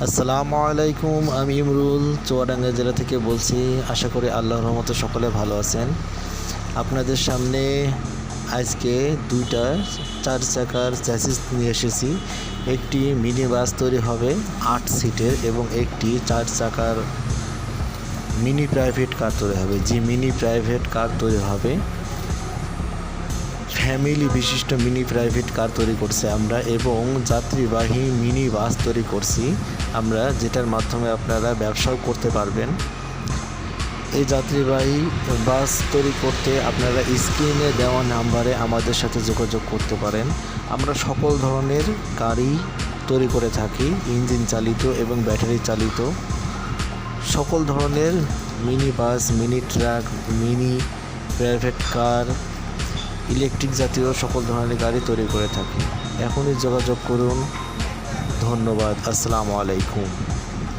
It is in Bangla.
আসসালামু আলাইকুম। আমি ইমরুল চুয়াডাঙ্গা জেলা থেকে বলছি। আশা করি আল্লাহর রহমতে সকলে ভালো আছেন। আপনাদের সামনে আজকে দুইটা 4 চাকার চ্যাসিস নিয়ে এসেছি। একটি মিনি বাস তৈরি হবে 8 সিটের এবং একটি 4 চাকার মিনি প্রাইভেট কার তৈরি হবে। যে মিনি প্রাইভেট কার তৈরি হবে, ফ্যামিলি বিশিষ্ট মিনি প্রাইভেট কার তৈরি করছি আমরা, এবং যাত্রীবাহী মিনি বাস তৈরি করছি আমরা, যেটার মাধ্যমে আপনারা ব্যবসাও করতে পারবেন। এই যাত্রীবাহী বাস তৈরি করতে আপনারা স্ক্রিনে দেওয়া নাম্বারে আমাদের সাথে যোগাযোগ করতে পারেন। আমরা সকল ধরনের গাড়ি তৈরি করে থাকি, ইঞ্জিন চালিত এবং ব্যাটারি চালিত। সকল ধরনের mini bus, mini truck, mini private car, electric জাতীয় সকল ধরনের গাড়ি তৈরি করে থাকি। এখনই যোগাযোগ করুন। ধন্যবাদ। আসসালামু আলাইকুম।